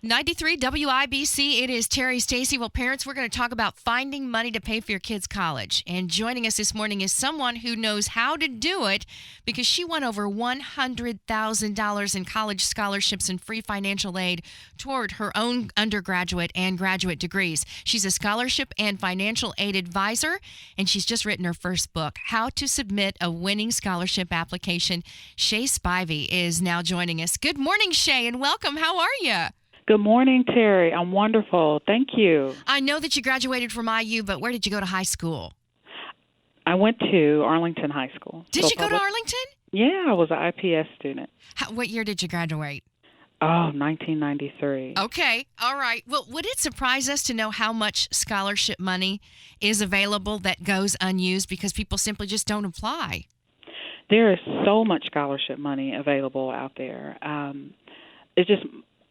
93 WIBC, it is Terry Stacy. Well, parents, we're going to talk about finding money to pay for your kids' college. And joining us this morning is someone who knows how to do it because she won over $100,000 in college scholarships and free financial aid toward her own undergraduate and graduate degrees. She's a scholarship and financial aid advisor, and she's just written her first book, How to Submit a Winning Scholarship Application. Shay Spivey is now joining us. Good morning, Shay, and welcome. How are you? Good morning, Terry. I'm wonderful. Thank you. I know that you graduated from IU, but where did you go to high school? I went to Arlington High School. Did you go to Arlington? Yeah, I was an IPS student. What year did you graduate? 1993. Okay. All right. Well, would it surprise us to know how much scholarship money is available that goes unused because people simply just don't apply? There is so much scholarship money available out there.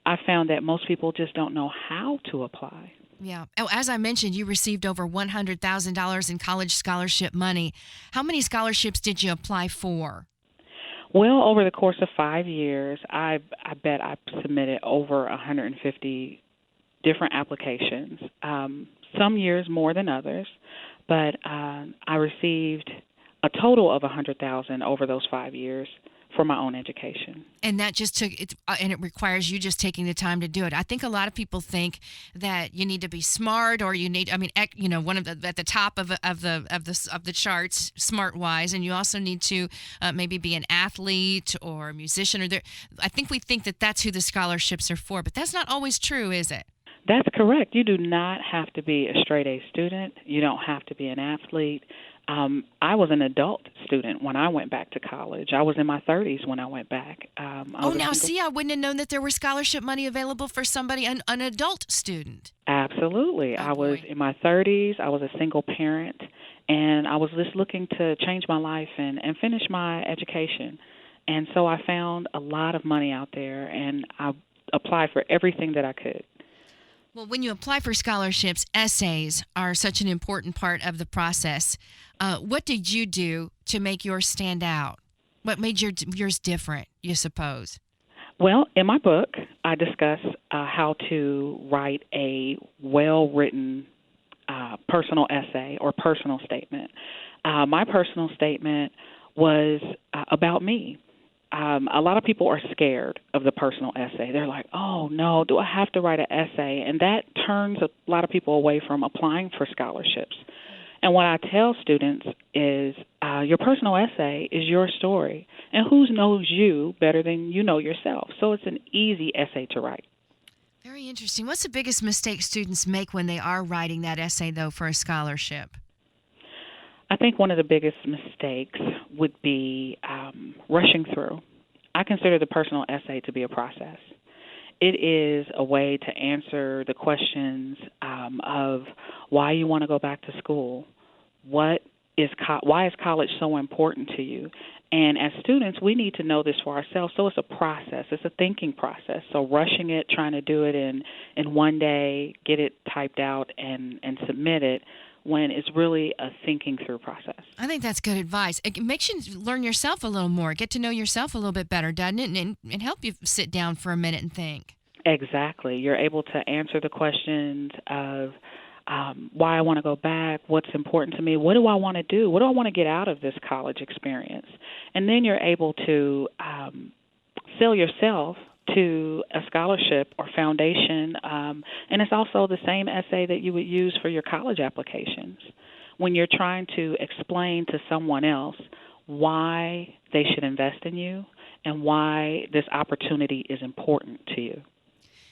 I found that most people just don't know how to apply. Yeah. Oh, as I mentioned, you received over $100,000 in college scholarship money. How many scholarships did you apply for? Well, over the course of 5 years, I bet I submitted over 150 different applications. Some years more than others, but I received a total of $100,000 over those 5 years for my own education. And that just took it, and it requires you just taking the time to do it. I think a lot of people think that you need to be smart, or you need, one of the at the top of the charts, smart wise, and you also need to maybe be an athlete or a musician. I think we think that that's who the scholarships are for, but that's not always true, is it? That's correct. You do not have to be a straight A student. You don't have to be an athlete. I was an adult student when I went back to college. I was in my 30s when I went back. I wouldn't have known that there was scholarship money available for somebody, an adult student. Absolutely. Oh, I was boy. in my 30s. I was a single parent, and I was just looking to change my life and finish my education. And so I found a lot of money out there, and I applied for everything that I could. Well, when you apply for scholarships, essays are such an important part of the process. What did you do to make yours stand out? What made yours different, you suppose? Well, in my book, I discuss how to write a well-written personal essay or personal statement. My personal statement was about me. A lot of people are scared of the personal essay. They're like, oh, no, do I have to write an essay? And that turns a lot of people away from applying for scholarships. And what I tell students is your personal essay is your story. And who knows you better than you know yourself? So it's an easy essay to write. Very interesting. What's the biggest mistake students make when they are writing that essay, though, for a scholarship? I think one of the biggest mistakes would be rushing through. I consider the personal essay to be a process. It is a way to answer the questions of why you want to go back to school, why is college so important to you? And as students, we need to know this for ourselves. So it's a process. It's a thinking process. So rushing it, trying to do it in one day, get it typed out and submit it, when it's really a thinking through process. I think that's good advice. It makes you learn yourself a little more, get to know yourself a little bit better, doesn't it? And help you sit down for a minute and think. Exactly. You're able to answer the questions of why I want to go back, what's important to me, what do I want to do, what do I want to get out of this college experience? And then you're able to sell yourself to a scholarship or foundation, and it's also the same essay that you would use for your college applications. When you're trying to explain to someone else why they should invest in you and why this opportunity is important to you.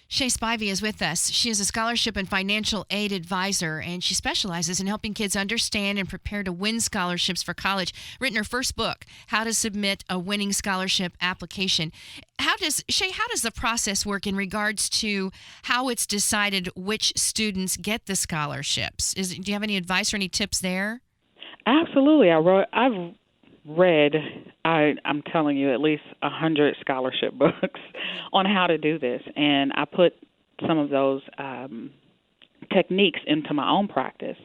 Shay Spivey is with us. She is a scholarship and financial aid advisor, and she specializes in helping kids understand and prepare to win scholarships for college. Written her first book, How to Submit a Winning Scholarship Application. Shay, how does the process work in regards to how it's decided which students get the scholarships? Do you have any advice or any tips there? Absolutely. I've read, I'm telling you, at least 100 scholarship books on how to do this. And I put some of those techniques into my own practice.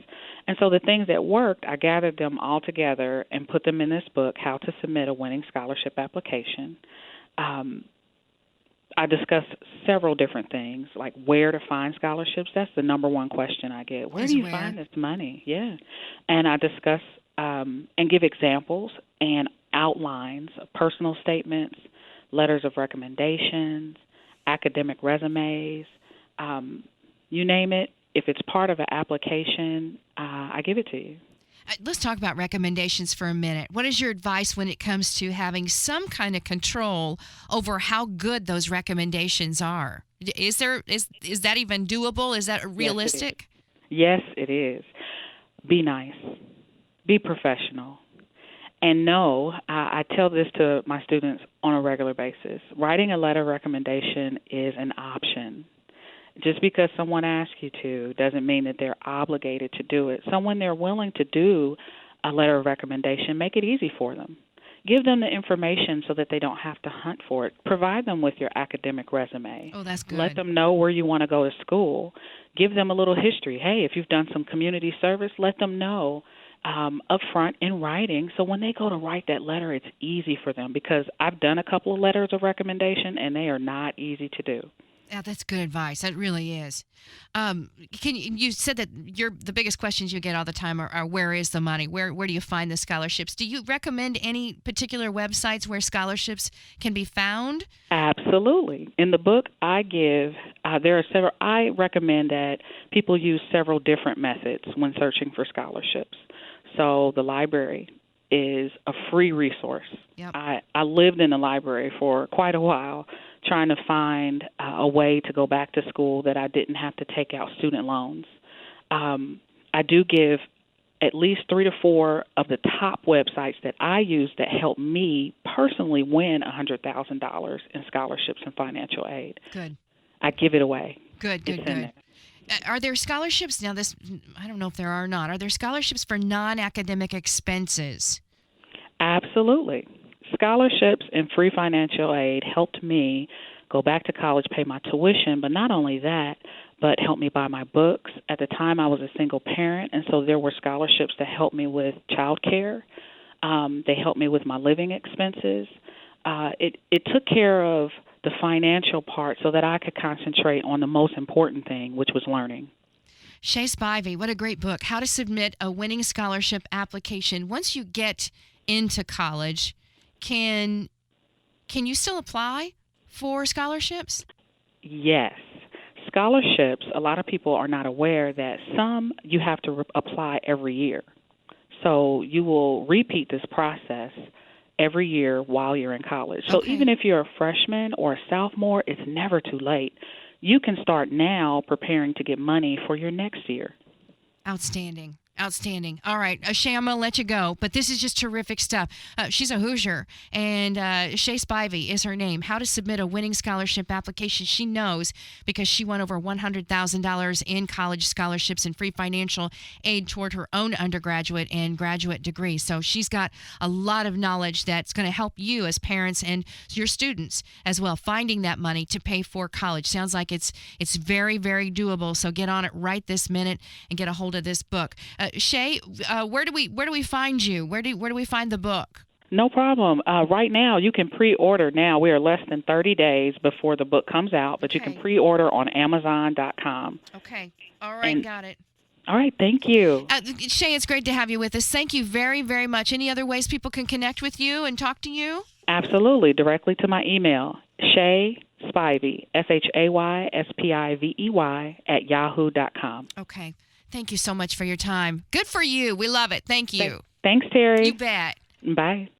And so the things that worked, I gathered them all together and put them in this book, How to Submit a Winning Scholarship Application. I discuss several different things, like where to find scholarships. That's the number one question I get. Where do you find this money? Yeah. And I discuss and give examples and outlines, personal statements, letters of recommendations, academic resumes, you name it. If it's part of an application, I give it to you. Let's talk about recommendations for a minute. What is your advice when it comes to having some kind of control over how good those recommendations are? Is that even doable? Is that realistic? Yes, it is. Be nice. Be professional. And no, I tell this to my students on a regular basis. Writing a letter of recommendation is an option. Just because someone asks you to doesn't mean that they're obligated to do it. So when they're willing to do a letter of recommendation, make it easy for them. Give them the information so that they don't have to hunt for it. Provide them with your academic resume. Oh, that's good. Let them know where you want to go to school. Give them a little history. Hey, if you've done some community service, let them know up front in writing. So when they go to write that letter, it's easy for them, because I've done a couple of letters of recommendation, and they are not easy to do. Yeah, that's good advice. That really is. You said that the biggest questions you get all the time are where is the money? Where do you find the scholarships? Do you recommend any particular websites where scholarships can be found? Absolutely. In the book, I recommend that people use several different methods when searching for scholarships. So the library is a free resource. Yep. I lived in the library for quite a while, trying to find a way to go back to school that I didn't have to take out student loans. I do give at least 3 to 4 of the top websites that I use that help me personally win $100,000 in scholarships and financial aid. Good. I give it away. Good. Are there scholarships? Now, I don't know if there are or not. Are there scholarships for non-academic expenses? Absolutely. Scholarships and free financial aid helped me go back to college, pay my tuition, but not only that, but helped me buy my books. At the time, I was a single parent, and so there were scholarships that helped me with child care. They helped me with my living expenses. It took care of the financial part so that I could concentrate on the most important thing, which was learning. Shay Spivey, what a great book. How to submit a winning scholarship application. Once you get into college, can you still apply for scholarships? Yes. Scholarships, a lot of people are not aware that some you have to apply every year. So you will repeat this process every year while you're in college. So even if you're a freshman or a sophomore, it's never too late. You can start now preparing to get money for your next year. Outstanding. All right, Shay, I'm going to let you go, but this is just terrific stuff. She's a Hoosier, and Shay Spivey is her name. How to submit a winning scholarship application. She knows because she won over $100,000 in college scholarships and free financial aid toward her own undergraduate and graduate degree. So she's got a lot of knowledge that's going to help you as parents and your students as well, finding that money to pay for college. Sounds like it's very, very doable, so get on it right this minute and get a hold of this book. Shay, where do we find you? Where do we find the book? No problem. Right now, you can pre-order now. We are less than 30 days before the book comes out, but you can pre-order on Amazon.com. Okay. All right, got it. All right, thank you. Shay, it's great to have you with us. Thank you very, very much. Any other ways people can connect with you and talk to you? Absolutely. Directly to my email, Shay Spivey, ShaySpivey @yahoo.com. Okay. Thank you so much for your time. Good for you. We love it. Thank you. Thanks, Terry. You bet. Bye.